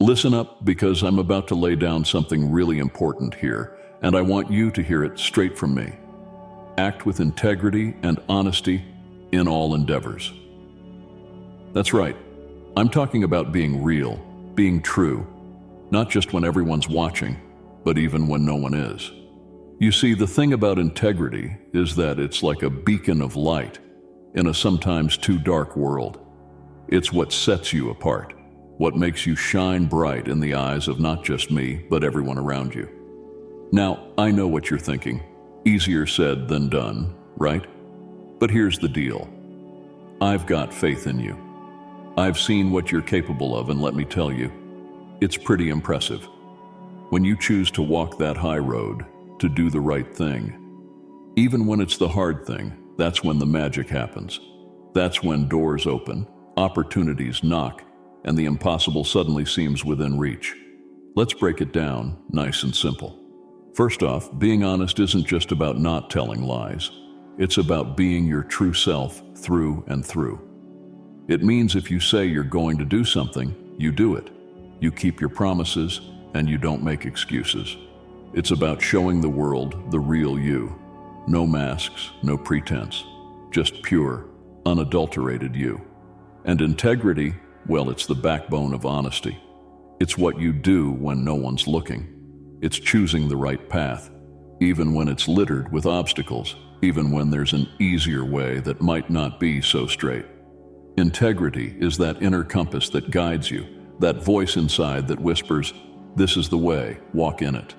Listen up, because I'm about to lay down something really important here, and I want you to hear it straight from me. Act with integrity and honesty in all endeavors. That's right. I'm talking about being real, being true, not just when everyone's watching, but even when no one is. You see, the thing about integrity is that it's like a beacon of light in a sometimes too dark world. It's what sets you apart, what makes you shine bright in the eyes of not just me, but everyone around you. Now, I know what you're thinking. Easier said than done, right? But here's the deal. I've got faith in you. I've seen what you're capable of, and let me tell you, it's pretty impressive. When you choose to walk that high road, to do the right thing, even when it's the hard thing, that's when the magic happens. That's when doors open, opportunities knock, and the impossible suddenly seems within reach. Let's break it down, nice and simple. First off, being honest isn't just about not telling lies. It's about being your true self through and through. It means if you say you're going to do something, you do it. You keep your promises, and you don't make excuses. It's about showing the world the real you. No masks, no pretense, just pure, unadulterated you. And integrity, well, it's the backbone of honesty. It's what you do when no one's looking. It's choosing the right path, even when it's littered with obstacles, even when there's an easier way that might not be so straight. Integrity is that inner compass that guides you, that voice inside that whispers, "This is the way, walk in it."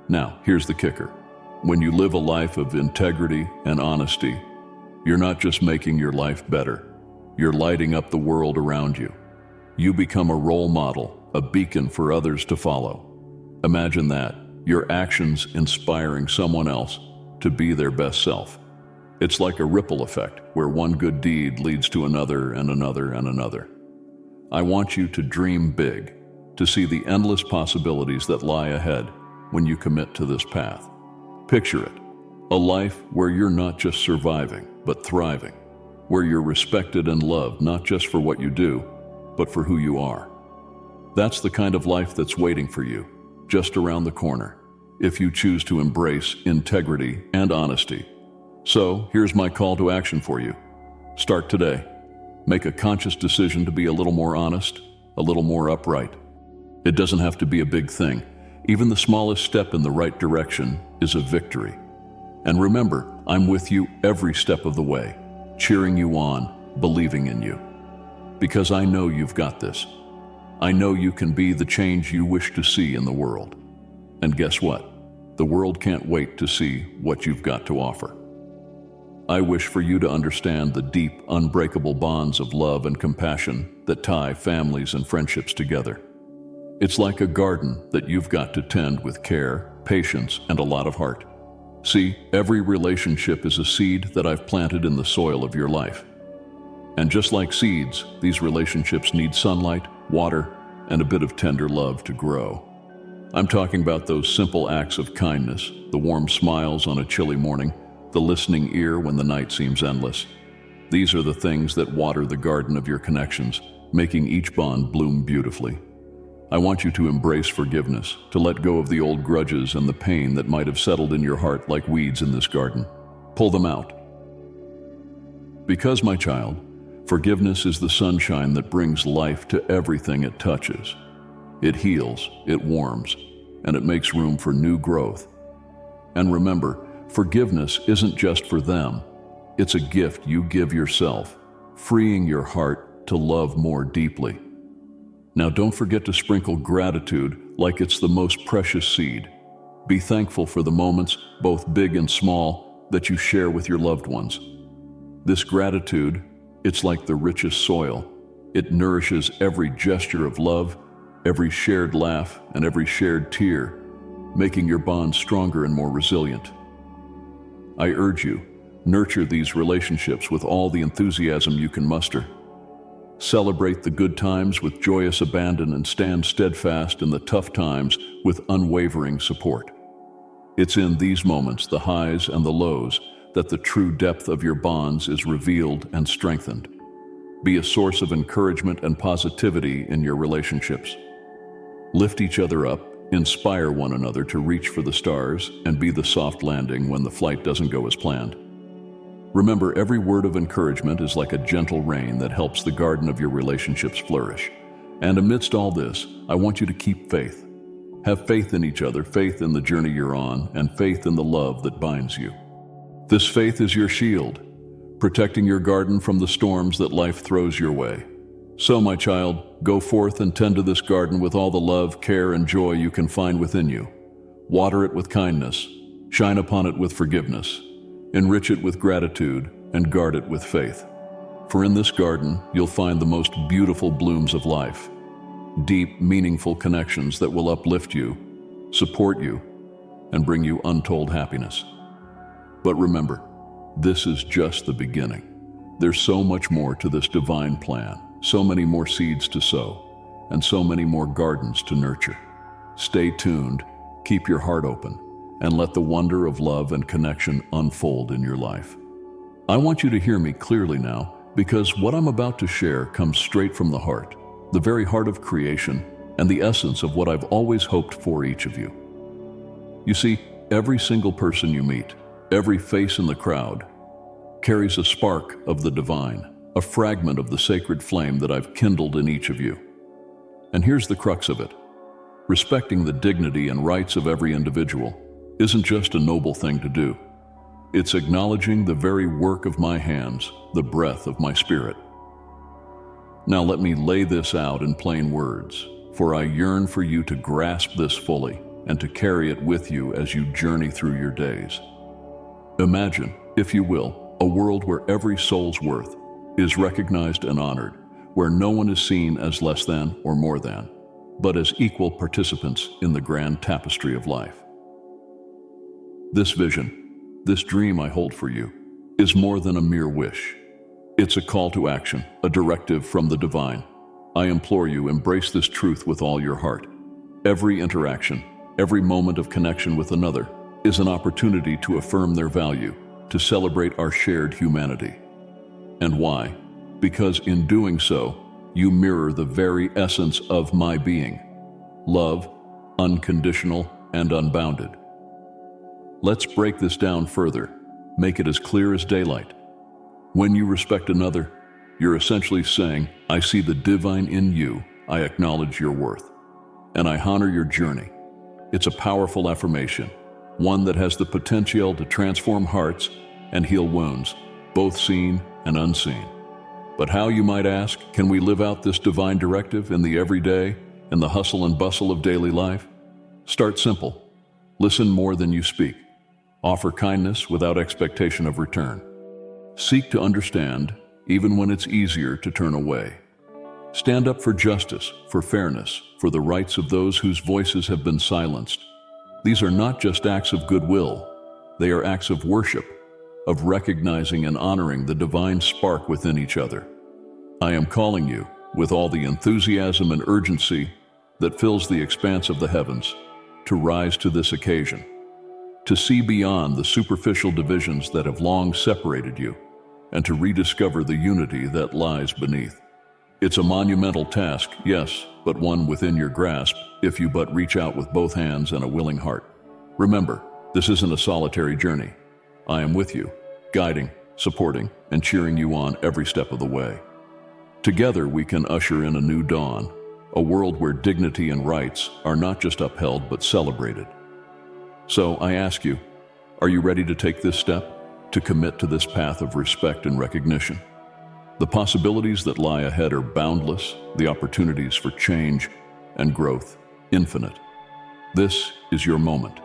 Now, here's the kicker. When you live a life of integrity and honesty, you're not just making your life better. You're lighting up the world around you. You become a role model, a beacon for others to follow. Imagine that, your actions inspiring someone else to be their best self. It's like a ripple effect, where one good deed leads to another and another and another. I want you to dream big, to see the endless possibilities that lie ahead when you commit to this path. Picture it, a life where you're not just surviving, but thriving, where you're respected and loved not just for what you do, but for who you are. That's the kind of life that's waiting for you, just around the corner, if you choose to embrace integrity and honesty. So, here's my call to action for you. Start today. Make a conscious decision to be a little more honest, a little more upright. It doesn't have to be a big thing. Even the smallest step in the right direction is a victory. And remember, I'm with you every step of the way, cheering you on, believing in you. Because I know you've got this. I know you can be the change you wish to see in the world. And guess what? The world can't wait to see what you've got to offer. I wish for you to understand the deep, unbreakable bonds of love and compassion that tie families and friendships together. It's like a garden that you've got to tend with care, patience, and a lot of heart. See, every relationship is a seed that I've planted in the soil of your life. And just like seeds, these relationships need sunlight, water, and a bit of tender love to grow. I'm talking about those simple acts of kindness, the warm smiles on a chilly morning, the listening ear when the night seems endless. These are the things that water the garden of your connections, making each bond bloom beautifully. I want you to embrace forgiveness, to let go of the old grudges and the pain that might have settled in your heart like weeds in this garden. Pull them out. Because, my child, forgiveness is the sunshine that brings life to everything it touches. It heals, it warms, and it makes room for new growth. And remember, forgiveness isn't just for them. It's a gift you give yourself, freeing your heart to love more deeply. Now, don't forget to sprinkle gratitude like it's the most precious seed. Be thankful for the moments, both big and small, that you share with your loved ones. This gratitude, it's like the richest soil. It nourishes every gesture of love, every shared laugh, and every shared tear, making your bond stronger and more resilient. I urge you, nurture these relationships with all the enthusiasm you can muster. Celebrate the good times with joyous abandon and stand steadfast in the tough times with unwavering support. It's in these moments, the highs and the lows, that the true depth of your bonds is revealed and strengthened. Be a source of encouragement and positivity in your relationships. Lift each other up, inspire one another to reach for the stars, and be the soft landing when the flight doesn't go as planned. Remember, every word of encouragement is like a gentle rain that helps the garden of your relationships flourish. And amidst all this, I want you to keep faith. Have faith in each other, faith in the journey you're on, and faith in the love that binds you. This faith is your shield, protecting your garden from the storms that life throws your way. So, my child, go forth and tend to this garden with all the love, care, and joy you can find within you. Water it with kindness, shine upon it with forgiveness, enrich it with gratitude, and guard it with faith. For in this garden, you'll find the most beautiful blooms of life, deep, meaningful connections that will uplift you, support you, and bring you untold happiness. But remember, this is just the beginning. There's so much more to this divine plan, so many more seeds to sow, and so many more gardens to nurture. Stay tuned, keep your heart open, and let the wonder of love and connection unfold in your life. I want you to hear me clearly now, because what I'm about to share comes straight from the heart, the very heart of creation, and the essence of what I've always hoped for each of you. You see, every single person you meet, every face in the crowd, carries a spark of the divine, a fragment of the sacred flame that I've kindled in each of you. And here's the crux of it. Respecting the dignity and rights of every individual isn't just a noble thing to do. It's acknowledging the very work of my hands, the breath of my spirit. Now let me lay this out in plain words, for I yearn for you to grasp this fully and to carry it with you as you journey through your days. Imagine, if you will, a world where every soul's worth is recognized and honored, where no one is seen as less than or more than, but as equal participants in the grand tapestry of life. This vision, this dream I hold for you, is more than a mere wish. It's a call to action, a directive from the divine. I implore you, embrace this truth with all your heart. Every interaction, every moment of connection with another is an opportunity to affirm their value, to celebrate our shared humanity. And why? Because in doing so, you mirror the very essence of my being. Love, unconditional and unbounded. Let's break this down further, make it as clear as daylight. When you respect another, you're essentially saying, I see the divine in you, I acknowledge your worth, and I honor your journey. It's a powerful affirmation, one that has the potential to transform hearts and heal wounds, both seen and unseen. But how, you might ask, can we live out this divine directive in the everyday, in the hustle and bustle of daily life? Start simple. Listen more than you speak. Offer kindness without expectation of return. Seek to understand, even when it's easier to turn away. Stand up for justice, for fairness, for the rights of those whose voices have been silenced. These are not just acts of goodwill. They are acts of worship, of recognizing and honoring the divine spark within each other. I am calling you, with all the enthusiasm and urgency that fills the expanse of the heavens, to rise to this occasion, to see beyond the superficial divisions that have long separated you, and to rediscover the unity that lies beneath. It's a monumental task, yes, but one within your grasp if you but reach out with both hands and a willing heart. Remember, this isn't a solitary journey. I am with you, guiding, supporting, and cheering you on every step of the way. Together we can usher in a new dawn, a world where dignity and rights are not just upheld but celebrated. So I ask you, are you ready to take this step, to commit to this path of respect and recognition? The possibilities that lie ahead are boundless, the opportunities for change and growth infinite. This is your moment,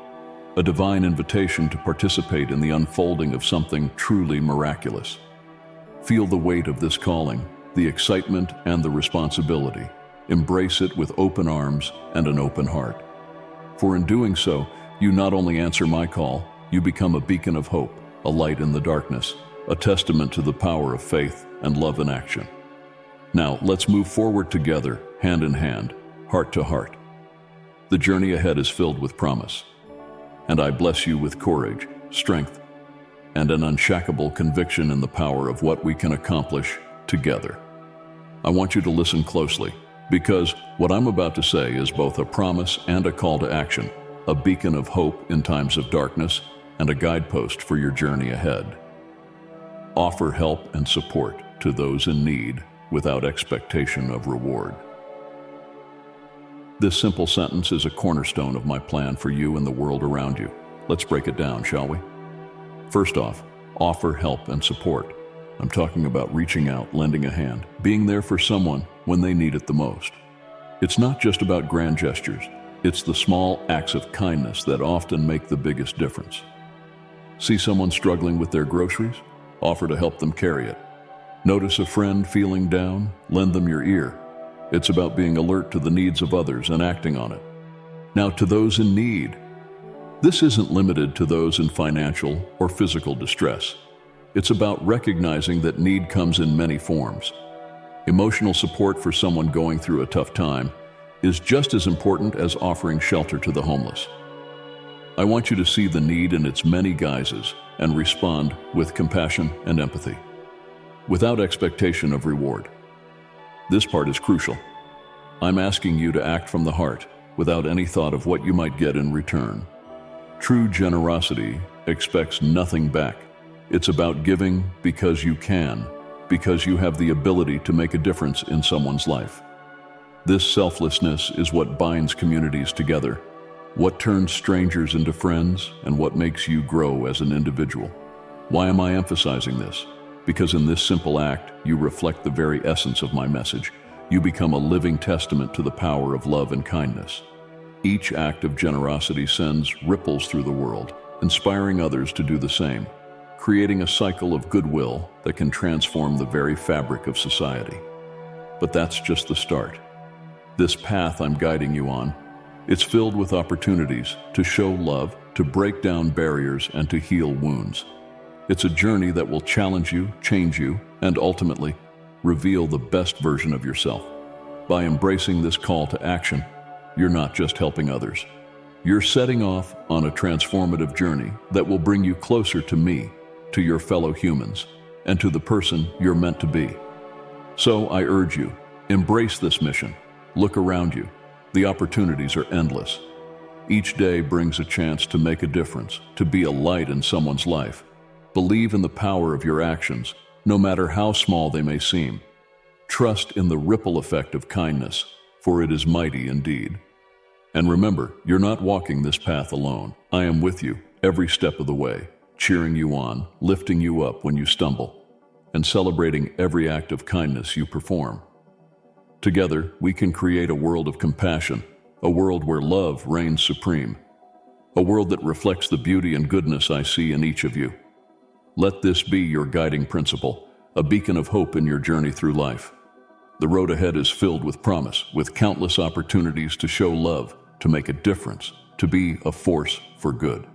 a divine invitation to participate in the unfolding of something truly miraculous. Feel the weight of this calling, the excitement and the responsibility. Embrace it with open arms and an open heart. For in doing so, you not only answer my call, you become a beacon of hope, a light in the darkness, a testament to the power of faith and love in action. Now, let's move forward together, hand in hand, heart to heart. The journey ahead is filled with promise, and I bless you with courage, strength, and an unshakable conviction in the power of what we can accomplish together. I want you to listen closely, Because what I'm about to say is both a promise and a call to action, a beacon of hope in times of darkness, and a guidepost for your journey ahead. Offer help and support to those in need without expectation of reward. This simple sentence is a cornerstone of my plan for you and the world around you. Let's break it down, shall we? First off, offer help and support. I'm talking about reaching out, lending a hand, being there for someone when they need it the most. It's not just about grand gestures. It's the small acts of kindness that often make the biggest difference. See someone struggling with their groceries? Offer to help them carry it. Notice a friend feeling down? Lend them your ear. It's about being alert to the needs of others and acting on it. Now, to those in need, this isn't limited to those in financial or physical distress. It's about recognizing that need comes in many forms. Emotional support for someone going through a tough time is just as important as offering shelter to the homeless. I want you to see the need in its many guises and respond with compassion and empathy, without expectation of reward. This part is crucial. I'm asking you to act from the heart, without any thought of what you might get in return. True generosity expects nothing back. It's about giving because you can, because you have the ability to make a difference in someone's life. This selflessness is what binds communities together, what turns strangers into friends, and what makes you grow as an individual. Why am I emphasizing this? Because in this simple act, you reflect the very essence of my message. You become a living testament to the power of love and kindness. Each act of generosity sends ripples through the world, inspiring others to do the same, creating a cycle of goodwill that can transform the very fabric of society. But that's just the start. This path I'm guiding you on, it's filled with opportunities to show love, to break down barriers, and to heal wounds. It's a journey that will challenge you, change you, and ultimately reveal the best version of yourself. By embracing this call to action, you're not just helping others. You're setting off on a transformative journey that will bring you closer to me, to your fellow humans, and to the person you're meant to be. So I urge you, embrace this mission. Look around you. The opportunities are endless. Each day brings a chance to make a difference, to be a light in someone's life. Believe in the power of your actions, no matter how small they may seem. Trust in the ripple effect of kindness, for it is mighty indeed. And remember, you're not walking this path alone. I am with you every step of the way, cheering you on, lifting you up when you stumble, and celebrating every act of kindness you perform. Together, we can create a world of compassion, a world where love reigns supreme, a world that reflects the beauty and goodness I see in each of you. Let this be your guiding principle, a beacon of hope in your journey through life. The road ahead is filled with promise, with countless opportunities to show love, to make a difference, to be a force for good.